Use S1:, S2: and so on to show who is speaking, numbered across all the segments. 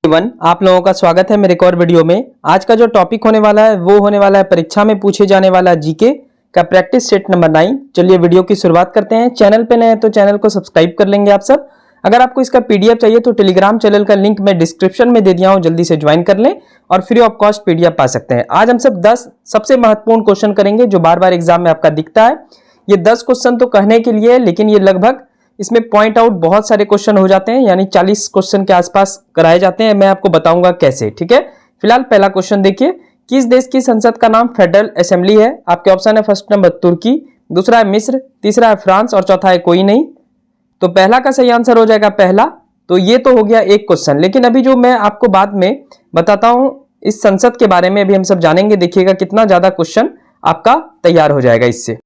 S1: आप लोगों का स्वागत है मेरे एक और वीडियो में। आज का जो टॉपिक होने वाला है वो होने वाला है परीक्षा में पूछे जाने वाला जीके का प्रैक्टिस सेट नंबर 9। चलिए वीडियो की शुरुआत करते हैं। चैनल पे नए हैं तो चैनल को सब्सक्राइब कर लेंगे आप सब। अगर आपको इसका पीडीएफ चाहिए तो टेलीग्राम चैनल का लिंक मैं डिस्क्रिप्शन में दे दिया हूं, जल्दी से ज्वाइन कर लें और फ्री ऑफ कॉस्ट पीडीएफ पा सकते हैं। आज हम सब 10 सबसे महत्वपूर्ण क्वेश्चन करेंगे जो बार बार एग्जाम में आपका दिखता है। ये 10 क्वेश्चन तो कहने के लिए है, लेकिन ये लगभग इसमें पॉइंट आउट बहुत सारे क्वेश्चन हो जाते हैं, यानी 40 क्वेश्चन के आसपास कराए जाते हैं। मैं आपको बताऊंगा कैसे, ठीक है। फिलहाल पहला क्वेश्चन देखिए, किस देश की संसद का नाम फेडरल असेंबली है? आपके ऑप्शन है फर्स्ट नंबर तुर्की, दूसरा है मिस्र, तीसरा है फ्रांस और चौथा है कोई नहीं। तो पहला का सही आंसर हो जाएगा पहला। तो ये तो हो गया एक क्वेश्चन, लेकिन अभी जो मैं आपको बाद में बताता हूं इस संसद के बारे में अभी हम सब जानेंगे। देखिएगा कितना ज्यादा क्वेश्चन आपका तैयार हो जाएगा इससे।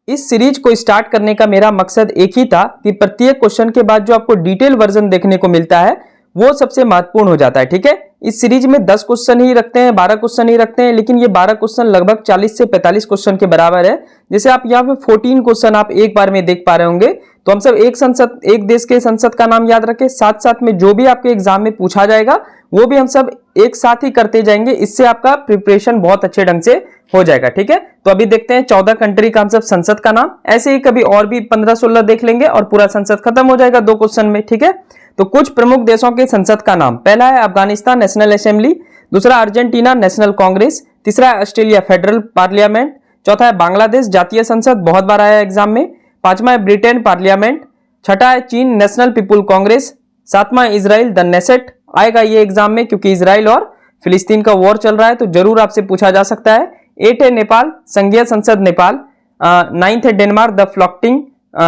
S1: इस सीरीज को स्टार्ट करने का मेरा मकसद एक ही था कि प्रत्येक क्वेश्चन के बाद जो आपको डिटेल वर्जन देखने को मिलता है वो सबसे महत्वपूर्ण हो जाता है, ठीक है। इस सीरीज में 10 क्वेश्चन ही रखते हैं, 12 क्वेश्चन ही रखते हैं, लेकिन ये 12 क्वेश्चन लगभग 40 से 45 क्वेश्चन के बराबर है। जैसे आप यहाँ पे 14 क्वेश्चन आप एक बार में देख पा रहे होंगे। तो हम सब एक देश के संसद का नाम याद रखें, साथ साथ में जो भी आपके एग्जाम में पूछा जाएगा वो भी हम सब एक साथ ही करते जाएंगे। इससे आपका प्रिपरेशन बहुत अच्छे ढंग से हो जाएगा, ठीक है। तो अभी देखते हैं 14 कंट्री का हम सब संसद का नाम, ऐसे ही कभी और भी 15-16 देख लेंगे और पूरा संसद खत्म हो जाएगा 2 क्वेश्चन में, ठीक है। तो कुछ प्रमुख देशों के संसद का नाम, पहला है अफगानिस्तान नेशनल असेंबली, दूसरा अर्जेंटीना नेशनल कांग्रेस, तीसरा है ऑस्ट्रेलिया फेडरल पार्लियामेंट, चौथा है बांग्लादेश जातीय संसद, बहुत बार आया एग्जाम में, पांचवा है ब्रिटेन पार्लियामेंट, छठा है चीन नेशनल पीपुल कांग्रेस, सातवां इजराइल द नेसेट आएगा ये एग्जाम में क्योंकि इजराइल और फिलिस्तीन का वॉर चल रहा है तो जरूर आपसे पूछा जा सकता है। 8 है नेपाल संघीय संसद नेपाल, 9th है डेनमार्क द फ्लॉक्टिंग,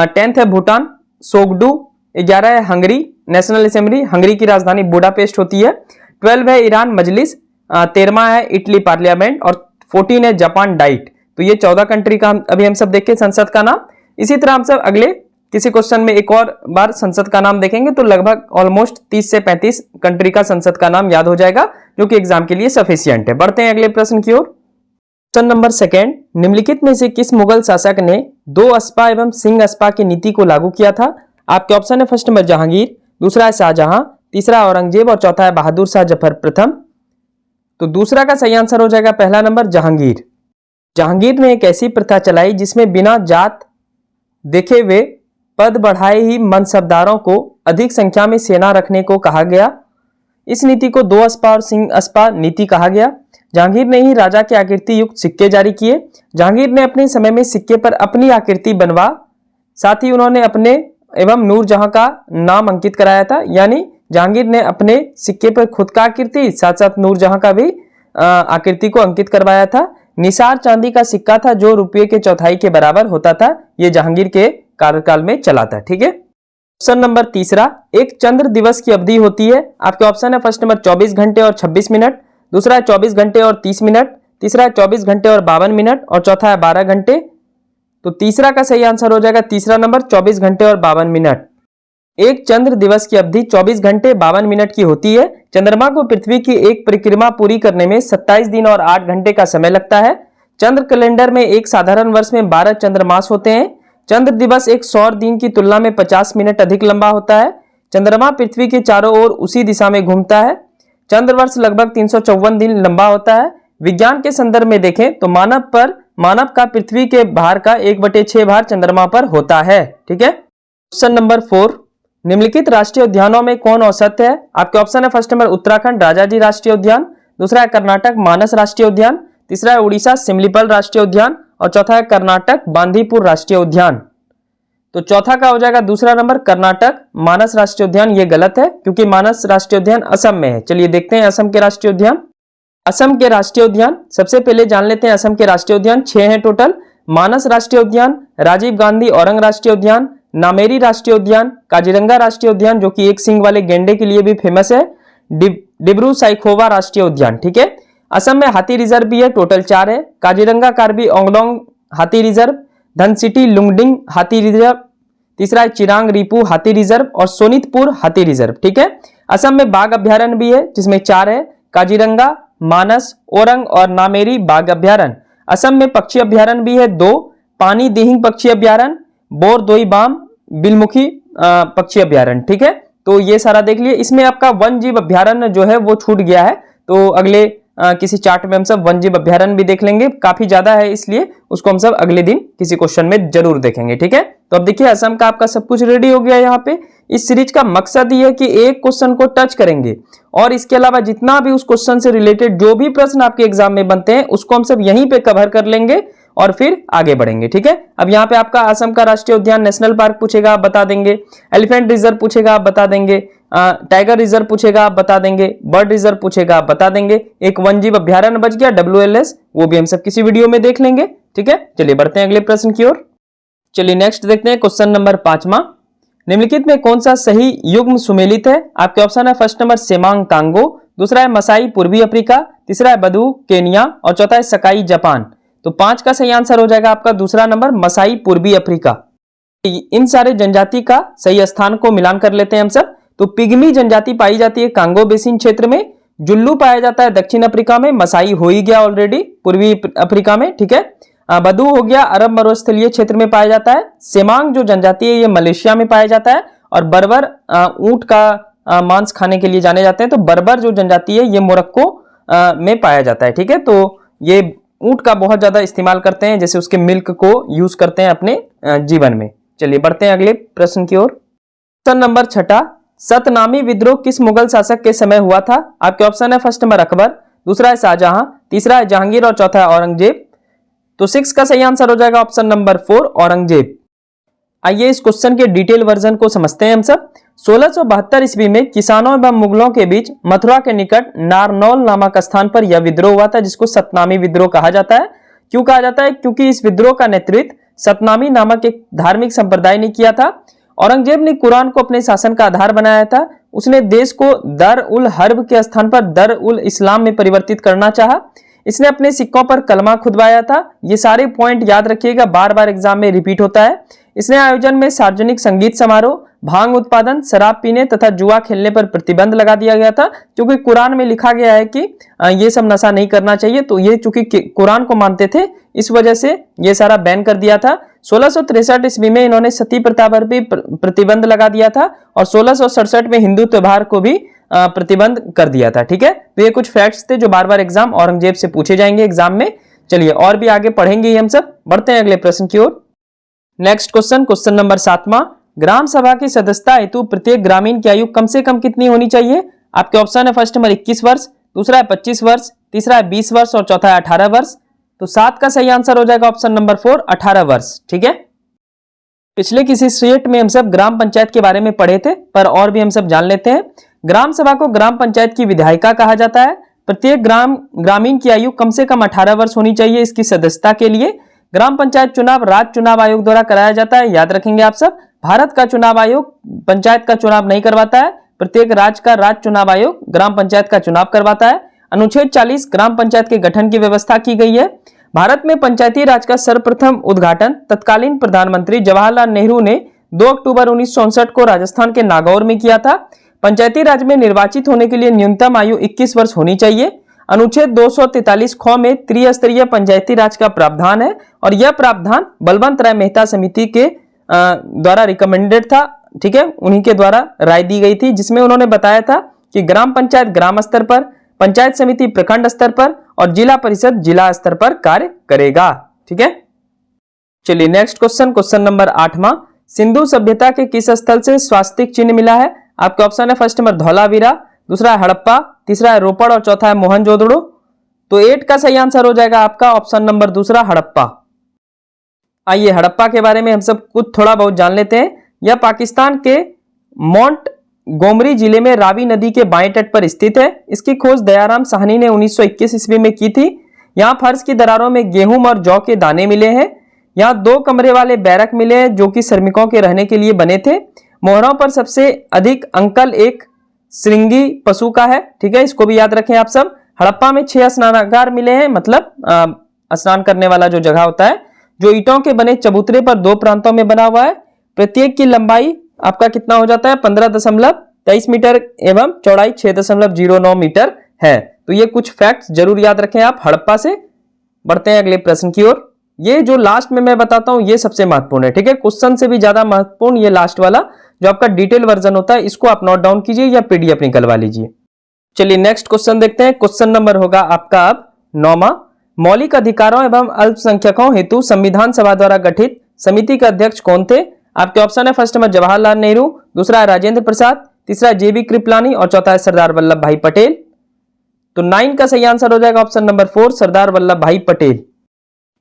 S1: 10th है भूटान सोगडू, 11 है हंगरी नेशनल असेंबली, हंगरी की राजधानी बुडापेस्ट होती है, 12 है ईरान मजलिस, 13वां है इटली पार्लियामेंट और 14 है जापान डाइट। तो ये 14 कंट्री का अभी हम सब देखें संसद का नाम। इसी तरह हम सब अगले किसी क्वेश्चन में एक और बार संसद का नाम देखेंगे तो लगभग ऑलमोस्ट 30 से 35 कंट्री का संसद का नाम याद हो जाएगा, जो कि एग्जाम के लिए सफिशिएंट है। बढ़ते हैं अगले प्रश्न की ओर। क्वेश्चन नंबर 2, निम्नलिखित में से किस मुगल शासक ने 2 अस्पा एवं सिंह अस्पा की नीति को लागू किया था? आपके ऑप्शन है फर्स्ट नंबर जहांगीर, दूसरा है शाहजहां, तीसरा औरंगजेब और चौथा है बहादुर शाह जफर प्रथम। तो दूसरा का सही आंसर हो जाएगा पहला नंबर जहांगीर। जहांगीर ने एक ऐसी प्रथा चलाई जिसमें बिना जात देखे हुए पद बढ़ाए ही मनसबदारों को अधिक संख्या में सेना रखने को कहा गया। इस नीति को 2 अस्पा और सिंह अस्पा नीति कहा गया। जहांगीर ने ही राजा के आकृति युक्त सिक्के जारी किए। जहांगीर ने अपने समय में सिक्के पर अपनी आकृति बनवा, साथ ही उन्होंने अपने एवं नूरजहां का नाम अंकित कराया था। यानी जहांगीर ने अपने सिक्के पर खुद का आकृति साथ साथ नूरजहां का भी आकृति को अंकित करवाया था। निसार चांदी का सिक्का था जो रुपये के चौथाई के बराबर होता था। ये जहांगीर के कार्यकाल में चला था, ठीक है। क्वेश्चन नंबर 3, एक चंद्र दिवस की अवधि होती है। आपके ऑप्शन है फर्स्ट नंबर 24 घंटे और 26 मिनट, दूसरा है 24 घंटे और 30 मिनट, तीसरा है 24 घंटे और 52 मिनट और चौथा है 12 घंटे। तो तीसरा का सही आंसर हो जाएगा तीसरा नंबर 24 घंटे और 52 मिनट। एक चंद्र दिवस की अवधि 24 घंटे 52 मिनट की होती है। चंद्रमा को पृथ्वी की एक परिक्रमा पूरी करने में 27 दिन और 8 घंटे का समय लगता है। चंद्र कैलेंडर में एक साधारण वर्ष में 12 चंद्रमास होते हैं। चंद्र दिवस एक सौर दिन की तुलना में 50 मिनट अधिक लंबा होता है। चंद्रमा पृथ्वी के चारों ओर उसी दिशा में घूमता है। चंद्रवर्ष लगभग 354 दिन लंबा होता है। विज्ञान के संदर्भ में देखें तो मानव का पृथ्वी के भार का 1/6 भार चंद्रमा पर होता है, ठीक है। क्वेश्चन नंबर 4, निम्नलिखित राष्ट्रीय उद्यानों में कौन औसत है? आपके ऑप्शन है फर्स्ट नंबर उत्तराखंड राजाजी राष्ट्रीय उद्यान, दूसरा है कर्नाटक मानस राष्ट्रीय उद्यान, तीसरा है उड़ीसा सिमलीपल राष्ट्रीय उद्यान और चौथा है कर्नाटक बांदीपुर राष्ट्रीय उद्यान। तो चौथा का हो जाएगा दूसरा नंबर कर्नाटक मानस राष्ट्रीय उद्यान। ये गलत है क्योंकि मानस राष्ट्रीय उद्यान असम में है। चलिए देखते हैं असम के राष्ट्रीय उद्यान। असम के राष्ट्रीय उद्यान सबसे पहले जान लेते हैं। असम के राष्ट्रीय उद्यान 6 हैं टोटल। मानस राष्ट्रीय उद्यान, राजीव गांधी औरंग राष्ट्रीय उद्यान, नामेरी राष्ट्रीय उद्यान, काजीरंगा राष्ट्रीय उद्यान जो कि एक सींग वाले गेंडे के लिए भी फेमस है, डिब्रू साइखोवा राष्ट्रीय उद्यान, ठीक है। असम में हाथी रिजर्व भी है, टोटल 4 है। काजीरंगा कार्बी ओंगडोंग हाथी रिजर्व, धनसिटी लुंगडिंग हाथी रिजर्व, तीसरा है चिरांग रिपू हाथी रिजर्व और सोनितपुर हाथी रिजर्व, ठीक है। असम में बाघ अभ्यारण्य भी है जिसमें 4 है, काजीरंगा, मानस, ओरंग और नामेरी बाघ अभ्यारण्य। असम में पक्षी अभ्यारण्य भी है 2, पानी दिहिंग पक्षी अभ्यारण्य, बोरदोई बाम बिलमुखी पक्षी अभ्यारण्य, ठीक है। तो ये सारा देख लिए। इसमें आपका वन जीव अभ्यारण्य जो है वो छूट गया है, तो अगले किसी चार्ट में हम सब वन जीव अभ्यारण्य भी देख लेंगे, काफी ज्यादा है इसलिए उसको हम सब अगले दिन किसी क्वेश्चन में जरूर देखेंगे, ठीक है। तो अब देखिए असम का आपका सब कुछ रेडी हो गया। यहाँ पे इस सीरीज का मकसद ये है कि एक क्वेश्चन को टच करेंगे और इसके अलावा जितना भी उस क्वेश्चन से रिलेटेड जो भी प्रश्न आपके एग्जाम में बनते हैं उसको हम सब यहीं पे कवर कर लेंगे और फिर आगे बढ़ेंगे, ठीक है। अब यहाँ पे आपका असम का राष्ट्रीय उद्यान नेशनल पार्क पूछेगा, आप बता देंगे। एलिफेंट रिजर्व पूछेगा, आप बता देंगे। टाइगर रिजर्व पूछेगा, आप बता देंगे। बर्ड रिजर्व पूछेगा, आप बता देंगे। एक वन जीव अभ्यारण्य बच गया WLS, वो भी हम सब किसी वीडियो में देख लेंगे, ठीक है। चलिए बढ़ते हैं अगले प्रश्न की ओर। चलिए नेक्स्ट देखते हैं क्वेश्चन नंबर 5वां। निम्नलिखित में कौन सा सही युग्म सुमेलित है? आपके ऑप्शन है फर्स्ट नंबर सेमांग कांगो, दूसरा है मसाई पूर्वी अफ्रीका, तीसरा है बदू केनिया और चौथा है सकाई जापान। तो 5 का सही आंसर हो जाएगा आपका दूसरा नंबर मसाई पूर्वी अफ्रीका। इन सारे जनजाति का सही स्थान को मिलान कर लेते हैं हम सब। तो पिग्मी जनजाति पाई जाती है कांगो बेसिन क्षेत्र में, जुल्लू पाया जाता है दक्षिण अफ्रीका में, मसाई हो ही गया ऑलरेडी पूर्वी अफ्रीका में, ठीक है। बदू हो गया अरब मरुस्थलीय क्षेत्र में पाया जाता है। सेमांग जो जनजाति है ये मलेशिया में पाया जाता है और बर्बर ऊंट का मांस खाने के लिए जाने जाते हैं, तो बर्बर जो जनजाति है ये मोरक्को में पाया जाता है, ठीक है। तो ये ऊंट का बहुत ज्यादा इस्तेमाल करते हैं, जैसे उसके मिल्क को यूज करते हैं अपने जीवन में। चलिए बढ़ते हैं अगले प्रश्न की ओर। प्रश्न नंबर 6, सतनामी विद्रोह किस मुगल शासक के समय हुआ था? आपके ऑप्शन है फर्स्ट नंबर अकबर, दूसरा है शाहजहां, तीसरा है जहांगीर और चौथा है औरंगजेब। तो 6 का सही आंसर हो जाएगा ऑप्शन नंबर 4 औरंगजेब। आइए इस क्वेश्चन के डिटेल वर्जन को समझते हैं हम सब। 1672 ईस्वी में किसानों एवं मुगलों के बीच मथुरा के निकट नारनौल नामक स्थान पर यह विद्रोह हुआ था, जिसको सतनामी विद्रोह कहा जाता है। क्यों कहा जाता है? क्योंकि इस विद्रोह का नेतृत्व सतनामी नामक एक धार्मिक संप्रदाय ने किया था। औरंगजेब ने कुरान को अपने शासन का आधार बनाया था। उसने देश को दर उल हर्ब के स्थान पर दर उल इस्लाम में परिवर्तित करना चाहा। इसने अपने सिक्कों पर कलमा खुदवाया था। ये सारे पॉइंट याद रखिएगा, बार बार एग्जाम में रिपीट होता है। इसने आयोजन में सार्वजनिक संगीत समारोह, भांग उत्पादन, शराब पीने तथा जुआ खेलने पर प्रतिबंध लगा दिया गया था, क्योंकि कुरान में लिखा गया है कि ये सब नशा नहीं करना चाहिए। तो ये चूंकि कुरान को मानते थे, इस वजह से ये सारा बैन कर दिया था। 1663 ईस्वी में इन्होंने सती प्रथा पर भी प्रतिबंध लगा दिया था और 1667 में हिंदू त्योहार को भी प्रतिबंध कर दिया था, ठीक है। तो ये कुछ फैक्ट्स थे जो बार बार एग्जाम औरंगजेब से पूछे जाएंगे एग्जाम में। चलिए और भी आगे पढ़ेंगे हम सब। बढ़ते हैं अगले प्रश्न की ओर। नेक्स्ट क्वेश्चन, क्वेश्चन नंबर 7वां। ग्राम सभा की सदस्यता हेतु प्रत्येक ग्रामीण की आयु कम से कम कितनी होनी चाहिए? आपके ऑप्शन है फर्स्ट नंबर 21 वर्ष, दूसरा है 25 वर्ष, तीसरा है 20 वर्ष और चौथा है 18 वर्ष। तो 7 का सही आंसर हो जाएगा ऑप्शन नंबर 4 18 वर्ष, ठीक है। पिछले किसी सेट में हम सब ग्राम पंचायत के बारे में पढ़े थे, पर और भी हम सब जान लेते हैं। ग्राम सभा को ग्राम पंचायत की विधायिका कहा जाता है। प्रत्येक ग्रामीण की आयु कम से कम 18 वर्ष होनी चाहिए इसकी सदस्यता के लिए। ग्राम पंचायत चुनाव राज्य चुनाव आयोग द्वारा कराया जाता है, याद रखेंगे आप सब। भारत का चुनाव आयोग पंचायत का चुनाव नहीं करवाता है, प्रत्येक राज्य का राज्य चुनाव आयोग ग्राम पंचायत का चुनाव करवाता है। अनुच्छेद 40 ग्राम पंचायत के गठन की व्यवस्था की गई है। भारत में पंचायती राज का सर्वप्रथम उद्घाटन तत्कालीन प्रधानमंत्री जवाहरलाल नेहरू ने 2 अक्टूबर 1964 को राजस्थान के नागौर में किया था। पंचायती राज में निर्वाचित होने के लिए न्यूनतम आयु 21 वर्ष होनी चाहिए। अनुच्छेद 243 ख में त्रिस्तरीय पंचायती राज का प्रावधान है और यह प्रावधान बलवंत राय मेहता समिति के द्वारा रिकमेंडेड था, ठीक है। उन्हीं के द्वारा राय दी गई थी, जिसमें उन्होंने बताया था कि ग्राम पंचायत ग्राम स्तर पर, पंचायत समिति प्रखंड स्तर पर और जिला परिषद जिला स्तर पर कार्य करेगा, ठीक है। चलिए नेक्स्ट क्वेश्चन, क्वेश्चन नंबर 8वां। सिंधु सभ्यता के किस स्थल से स्वास्तिक चिन्ह मिला है? आपके ऑप्शन है फर्स्ट नंबर धौलावीरा, दूसरा है हड़प्पा, तीसरा है रोपड़ और चौथा है मोहनजोदड़ो। तो 8 का सही आंसर हो जाएगा आपका ऑप्शन नंबर दूसरा हड़प्पा। आइए हड़प्पा के बारे में हम सब कुछ थोड़ा बहुत जान लेते हैं। यह पाकिस्तान के माउंट गोमरी जिले में रावी नदी के बाएं तट पर स्थित है। इसकी खोज दयाराम साहनी ने 1921 ईस्वी में की थी। यहाँ फर्श की दरारों में गेहूं और जौ के दाने मिले हैं। यहाँ 2 कमरे वाले बैरक मिले हैं जो कि श्रमिकों के रहने के लिए बने थे। मोहरों पर सबसे अधिक अंकल एक श्रृंगी पशु का है, ठीक है, इसको भी याद रखें आप सब। हड़प्पा में 6 स्नानागार मिले हैं, मतलब स्नान करने वाला जो जगह होता है, जो ईंटों के बने चबूतरे पर 2 प्रांतों में बना हुआ है। प्रत्येक की लंबाई आपका कितना हो जाता है 15.23 मीटर एवं चौड़ाई 6.09 मीटर है। तो ये कुछ फैक्ट्स जरूर याद रखें आप हड़प्पा से। बढ़ते हैं अगले प्रश्न की ओर। ये जो लास्ट में मैं बताता हूं ये सबसे महत्वपूर्ण है, ठीक है। क्वेश्चन से भी ज्यादा महत्वपूर्ण ये लास्ट वाला जो आपका डिटेल वर्जन होता है इसको आप नोट डाउन कीजिए या पीडीएफ निकलवा लीजिए। चलिए नेक्स्ट क्वेश्चन देखते हैं। क्वेश्चन नंबर होगा आपका अब 9वां। मौलिक अधिकारों एवं अल्पसंख्यकों हेतु संविधान सभा द्वारा गठित समिति के अध्यक्ष कौन थे? आपके ऑप्शन है फर्स्ट नंबर जवाहरलाल नेहरू, दूसरा है राजेंद्र प्रसाद, तीसरा जेबी कृपलानी और चौथा है सरदार वल्लभ भाई पटेल। तो 9 का सही आंसर हो जाएगा ऑप्शन नंबर 4 सरदार वल्लभ भाई पटेल।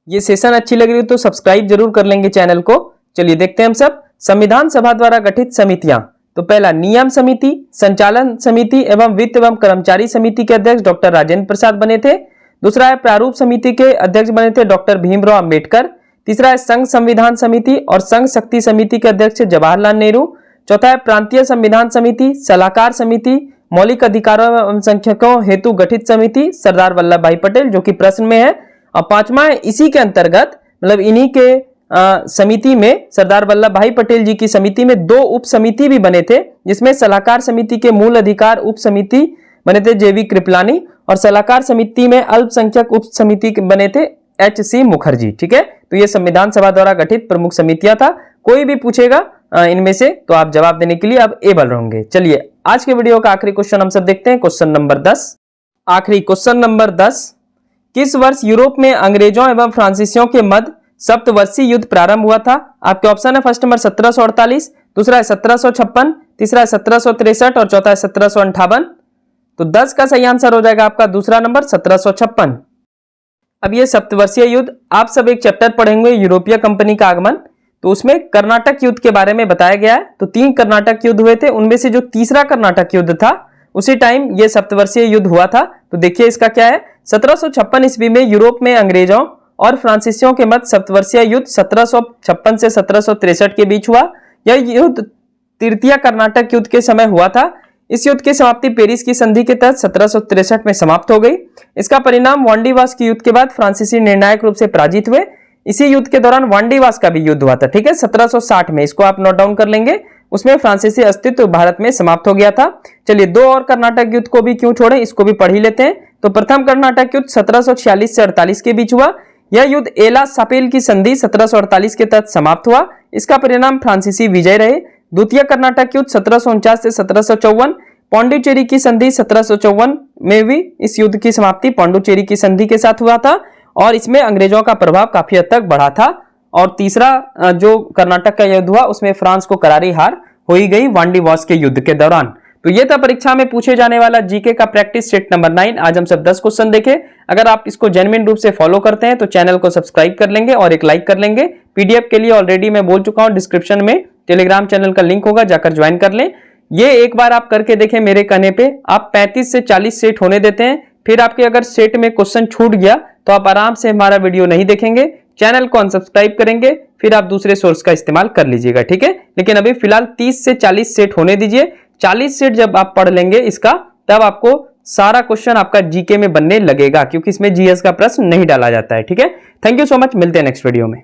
S1: ये सेशन अच्छी लग रही हो तो सब्सक्राइब जरूर कर लेंगे चैनल को। चलिए देखते हैं हम सब। संविधान सभा द्वारा गठित समितियां, तो पहला नियम समिति, संचालन समिति एवं वित्त एवं कर्मचारी समिति के अध्यक्ष डॉक्टर राजेंद्र प्रसाद बने थे। दूसरा है प्रारूप समिति के अध्यक्ष बने थे डॉक्टर भीमराव अंबेडकर। तीसरा है संघ संविधान समिति और संघ शक्ति समिति के अध्यक्ष जवाहरलाल नेहरू। चौथा है प्रांतीय संविधान समिति, सलाहकार समिति, मौलिक अधिकारों एवं अल्पसंख्यकों हेतु गठित समिति सरदार वल्लभ भाई पटेल, जो कि प्रश्न में है। और पांचवा है इसी के अंतर्गत मतलब इन्हीं के समिति में सरदार वल्लभ भाई पटेल जी की समिति में 2 उप समिति भी बने थे, जिसमें सलाहकार समिति के मूल अधिकार उप समिति बने थे जेवी कृपलानी और सलाहकार समिति में अल्पसंख्यक उप समिति बने थे एच.सी. मुखर्जी। ठीक है, तो ये संविधान सभा द्वारा गठित प्रमुख समितियां था। कोई भी पूछेगा इनमें से तो आप जवाब देने के लिए अब एबल रहेंगे। चलिए आज के वीडियो का आखिरी क्वेश्चन हम सब देखते हैं, क्वेश्चन नंबर 10। आखिरी क्वेश्चन नंबर 10। किस वर्ष यूरोप में अंग्रेजों एवं फ्रांसीसियों के मध्य सप्तवर्षीय युद्ध प्रारंभ हुआ था? आपके ऑप्शन है फर्स्ट नंबर 1748, दूसरा है 1756, तीसरा है 1763 और चौथा है 1758। तो 10 का सही आंसर हो जाएगा आपका दूसरा नंबर 1756। अब ये सप्तवर्षीय युद्ध, आप सब एक चैप्टर पढ़ेंगे यूरोपीय कंपनी का आगमन, तो उसमें कर्नाटक युद्ध के बारे में बताया गया है। तो 3 कर्नाटक युद्ध हुए थे, उनमें से जो तीसरा कर्नाटक युद्ध था उसी टाइम ये सप्तवर्षीय युद्ध हुआ था। तो देखिए इसका क्या है, 1756 ईस्वी में यूरोप में अंग्रेजों और फ्रांसीसियों के मध्य सप्तवर्षीय युद्ध 1756 से 1763 के बीच हुआ। यह युद्ध तृतीय कर्नाटक युद्ध के समय हुआ था। इस युद्ध की समाप्ति पेरिस की संधि के तहत 1763 में समाप्त हो गई। इसका परिणाम वांडीवास के युद्ध के बाद फ्रांसीसी निर्णायक रूप से पराजित हुए। इसी युद्ध के दौरान वांडीवास का भी युद्ध हुआ था। ठीक है, 1760 में, इसको आप नोट डाउन कर लेंगे। उसमें फ्रांसीसी अस्तित्व भारत में समाप्त हो गया था। चलिए 2 और कर्नाटक युद्ध को भी क्यों छोड़ें, इसको भी पढ़ ही लेते हैं। तो प्रथम कर्नाटक युद्ध 1746 से 48 के बीच हुआ। यह युद्ध एला सापेल की संधि 1748 के तहत समाप्त हुआ। इसका परिणाम फ्रांसीसी विजय रहे। द्वितीय कर्नाटक युद्ध 1749 से 1754, पांडिचेरी की संधि 1754 में भी इस युद्ध की समाप्ति पांडिचेरी की संधि के साथ हुआ था और इसमें अंग्रेजों का प्रभाव काफी हद तक बढ़ा था। और तीसरा जो कर्नाटक का युद्ध हुआ उसमें फ्रांस को करारी हार हो ही गई वांडीवास के युद्ध के दौरान। तो ये था परीक्षा में पूछे जाने वाला जीके का प्रैक्टिस सेट नंबर 9। आज हम सब 10 क्वेश्चन देखे। अगर आप इसको जेन्युइन रूप से फॉलो करते हैं तो चैनल को सब्सक्राइब कर लेंगे और एक लाइक कर लेंगे। पीडीएफ के लिए ऑलरेडी मैं बोल चुका हूं, डिस्क्रिप्शन में टेलीग्राम चैनल का लिंक होगा, जाकर ज्वाइन कर लें। ये एक बार आप करके देखें मेरे कहने पे, आप 35 से 40 सेट होने देते हैं। फिर आपके अगर सेट में क्वेश्चन छूट गया तो आप आराम से हमारा वीडियो नहीं देखेंगे, चैनल को अनसब्सक्राइब करेंगे, फिर आप दूसरे सोर्स का इस्तेमाल कर लीजिएगा। ठीक है, लेकिन अभी फिलहाल 30 से 40 सेट होने दीजिए। 40 सेट जब आप पढ़ लेंगे इसका, तब आपको सारा क्वेश्चन आपका जीके में बनने लगेगा, क्योंकि इसमें जीएस का प्रश्न नहीं डाला जाता है। ठीक है, थैंक यू सो मच, मिलते हैं नेक्स्ट वीडियो में।